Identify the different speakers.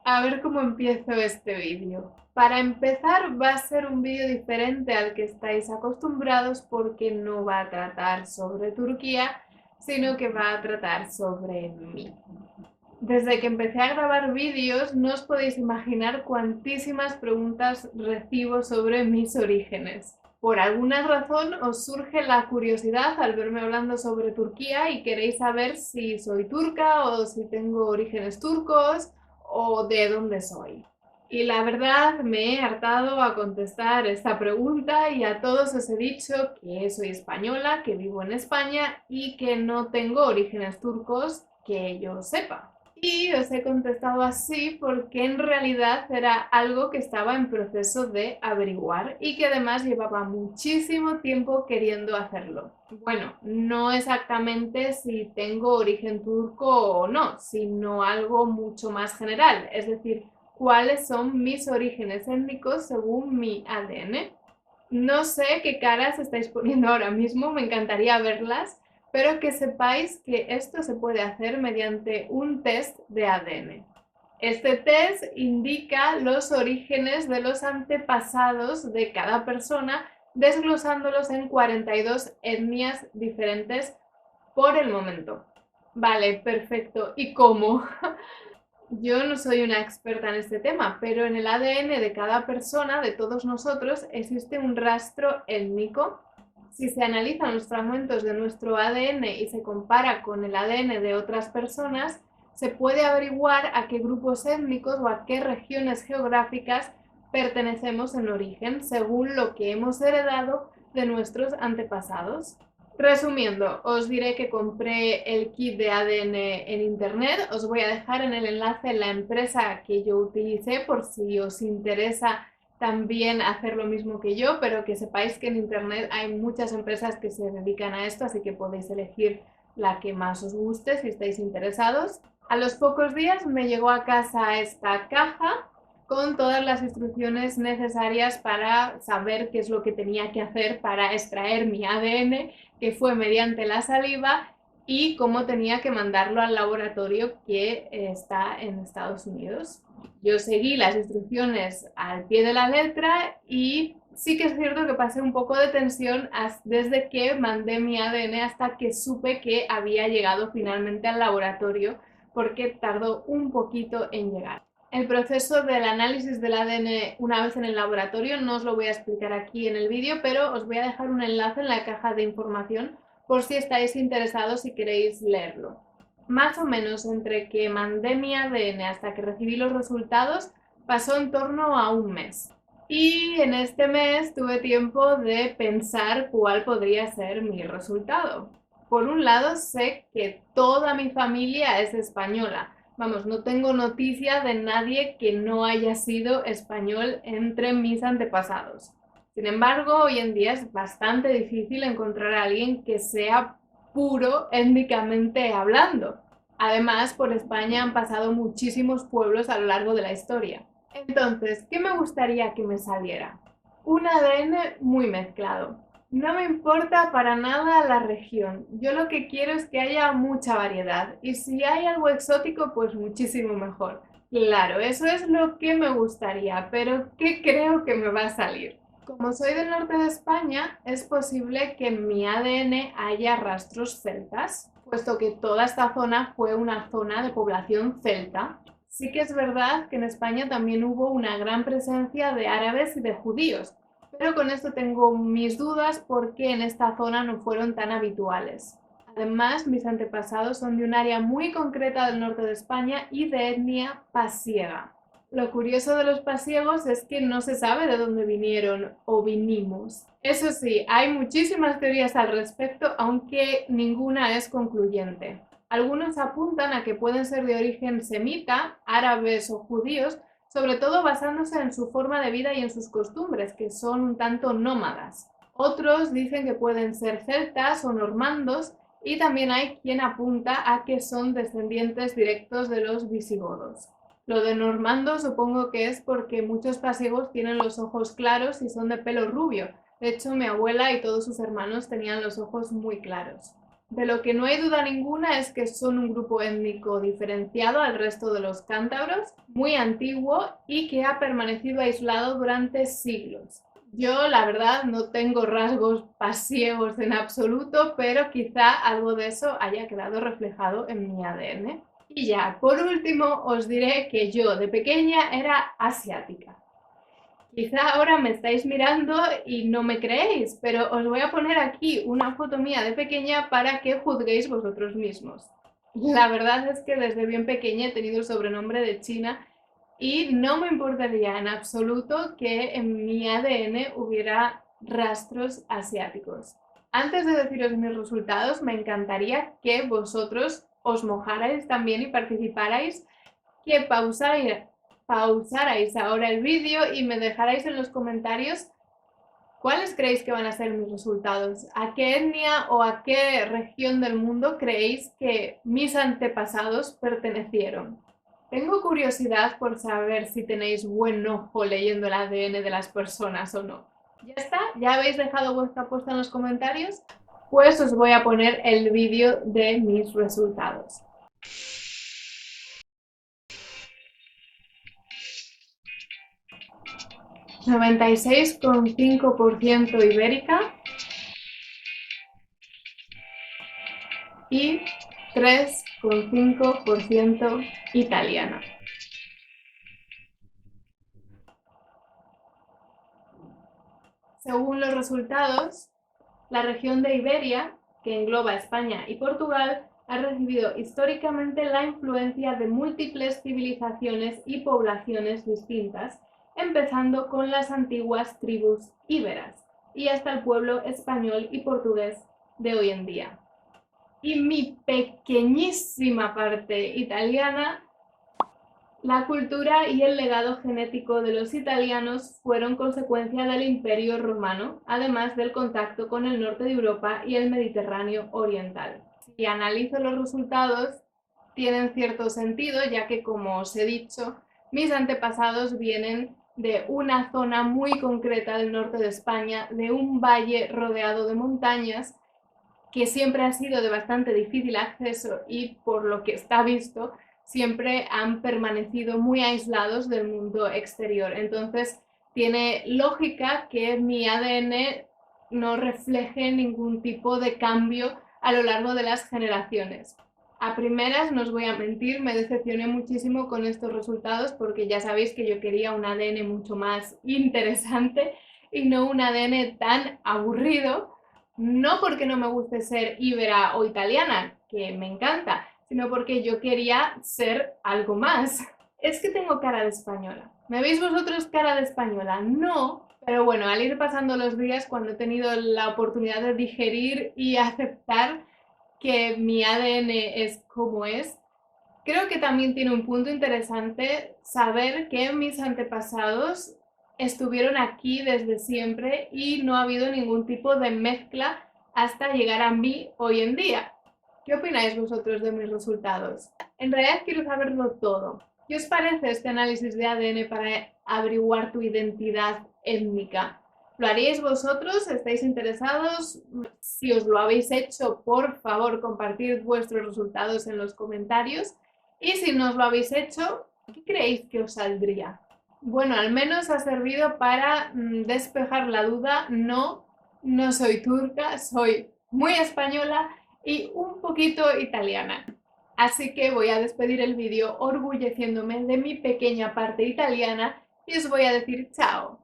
Speaker 1: A ver cómo empiezo este vídeo. Para empezar, va a ser un vídeo diferente al que estáis acostumbrados porque no va a tratar sobre Turquía, sino que va a tratar sobre mí. Desde que empecé a grabar vídeos, no os podéis imaginar cuantísimas preguntas recibo sobre mis orígenes. Por alguna razón os surge la curiosidad al verme hablando sobre Turquía y queréis saber si soy turca o si tengo orígenes turcos o de dónde soy. Y la verdad me he hartado a contestar esta pregunta y a todos os he dicho que soy española, que vivo en España y que no tengo orígenes turcos que yo sepa. Y os he contestado así porque en realidad era algo que estaba en proceso de averiguar y que además llevaba muchísimo tiempo queriendo hacerlo. Bueno, no exactamente si tengo origen turco o no, sino algo mucho más general, es decir, cuáles son mis orígenes étnicos según mi ADN. No sé qué caras estáis poniendo ahora mismo, me encantaría verlas, pero que sepáis que esto se puede hacer mediante un test de ADN. Este test indica los orígenes de los antepasados de cada persona, desglosándolos en 42 etnias diferentes por el momento. Vale, perfecto. ¿Y cómo? Yo no soy una experta en este tema, pero en el ADN de cada persona, de todos nosotros, existe un rastro étnico. Si se analizan los fragmentos de nuestro ADN y se compara con el ADN de otras personas, se puede averiguar a qué grupos étnicos o a qué regiones geográficas pertenecemos en origen, según lo que hemos heredado de nuestros antepasados. Resumiendo, os diré que compré el kit de ADN en internet. Os voy a dejar en el enlace la empresa que yo utilicé por si os interesa también hacer lo mismo que yo, pero que sepáis que en internet hay muchas empresas que se dedican a esto, así que podéis elegir la que más os guste si estáis interesados. A los pocos días me llegó a casa esta caja con todas las instrucciones necesarias para saber qué es lo que tenía que hacer para extraer mi ADN, que fue mediante la saliva, y cómo tenía que mandarlo al laboratorio que está en Estados Unidos. Yo seguí las instrucciones al pie de la letra y sí que es cierto que pasé un poco de tensión desde que mandé mi ADN hasta que supe que había llegado finalmente al laboratorio, porque tardó un poquito en llegar. El proceso del análisis del ADN una vez en el laboratorio no os lo voy a explicar aquí en el vídeo, pero os voy a dejar un enlace en la caja de información por si estáis interesados y queréis leerlo. Más o menos entre que mandé mi ADN hasta que recibí los resultados pasó en torno a un mes. Y en este mes tuve tiempo de pensar cuál podría ser mi resultado. Por un lado, sé que toda mi familia es española. Vamos, no tengo noticia de nadie que no haya sido español entre mis antepasados. Sin embargo, hoy en día es bastante difícil encontrar a alguien que sea puro étnicamente hablando. Además, por España han pasado muchísimos pueblos a lo largo de la historia. Entonces, ¿qué me gustaría que me saliera? Un ADN muy mezclado. No me importa para nada la región. Yo lo que quiero es que haya mucha variedad. Y si hay algo exótico, pues muchísimo mejor. Claro, eso es lo que me gustaría, pero ¿qué creo que me va a salir? Como soy del norte de España, es posible que en mi ADN haya rastros celtas, puesto que toda esta zona fue una zona de población celta. Sí que es verdad que en España también hubo una gran presencia de árabes y de judíos, pero con esto tengo mis dudas porque en esta zona no fueron tan habituales. Además, mis antepasados son de un área muy concreta del norte de España y de etnia pasiega. Lo curioso de los pasiegos es que no se sabe de dónde vinieron o vinimos. Eso sí, hay muchísimas teorías al respecto, aunque ninguna es concluyente. Algunos apuntan a que pueden ser de origen semita, árabes o judíos, sobre todo basándose en su forma de vida y en sus costumbres, que son un tanto nómadas. Otros dicen que pueden ser celtas o normandos, y también hay quien apunta a que son descendientes directos de los visigodos. Lo de normando supongo que es porque muchos pasiegos tienen los ojos claros y son de pelo rubio. De hecho, mi abuela y todos sus hermanos tenían los ojos muy claros. De lo que no hay duda ninguna es que son un grupo étnico diferenciado al resto de los cántabros, muy antiguo y que ha permanecido aislado durante siglos. Yo, la verdad, no tengo rasgos pasiegos en absoluto, pero quizá algo de eso haya quedado reflejado en mi ADN. Y ya, por último, os diré que yo de pequeña era asiática. Quizá ahora me estáis mirando y no me creéis, pero os voy a poner aquí una foto mía de pequeña para que juzguéis vosotros mismos. La verdad es que desde bien pequeña he tenido el sobrenombre de China y no me importaría en absoluto que en mi ADN hubiera rastros asiáticos. Antes de deciros mis resultados, me encantaría que vosotros os mojarais también y participarais, que pausarais ahora el vídeo y me dejarais en los comentarios cuáles creéis que van a ser mis resultados, a qué etnia o a qué región del mundo creéis que mis antepasados pertenecieron. Tengo curiosidad por saber si tenéis buen ojo leyendo el ADN de las personas o no. ¿Ya está? ¿Ya habéis dejado vuestra apuesta en los comentarios? Pues os voy a poner el vídeo de mis resultados. 96,5% ibérica y 3,5% italiana. Según los resultados, la región de Iberia, que engloba España y Portugal, ha recibido históricamente la influencia de múltiples civilizaciones y poblaciones distintas, empezando con las antiguas tribus íberas y hasta el pueblo español y portugués de hoy en día. Y mi pequeñísima parte italiana, la cultura y el legado genético de los italianos fueron consecuencia del Imperio Romano, además del contacto con el norte de Europa y el Mediterráneo oriental. Si analizo los resultados, tienen cierto sentido, ya que, como os he dicho, mis antepasados vienen de una zona muy concreta del norte de España, de un valle rodeado de montañas, que siempre ha sido de bastante difícil acceso y, por lo que está visto, siempre han permanecido muy aislados del mundo exterior. Entonces, tiene lógica que mi ADN no refleje ningún tipo de cambio a lo largo de las generaciones. A primeras, no os voy a mentir, me decepcioné muchísimo con estos resultados porque ya sabéis que yo quería un ADN mucho más interesante y no un ADN tan aburrido. No porque no me guste ser íbera o italiana, que me encanta, sino porque yo quería ser algo más. Es que tengo cara de española. ¿Me veis vosotros cara de española? No, pero bueno, al ir pasando los días, cuando he tenido la oportunidad de digerir y aceptar que mi ADN es como es, creo que también tiene un punto interesante saber que mis antepasados estuvieron aquí desde siempre y no ha habido ningún tipo de mezcla hasta llegar a mí hoy en día. ¿Qué opináis vosotros de mis resultados? En realidad quiero saberlo todo. ¿Qué os parece este análisis de ADN para averiguar tu identidad étnica? ¿Lo haríais vosotros? ¿Estáis interesados? Si os lo habéis hecho, por favor, compartid vuestros resultados en los comentarios. Y si no os lo habéis hecho, ¿qué creéis que os saldría? Bueno, al menos ha servido para despejar la duda. No, no soy turca, soy muy española y un poquito italiana. Así que voy a despedir el vídeo orgulleciéndome de mi pequeña parte italiana y os voy a decir chao.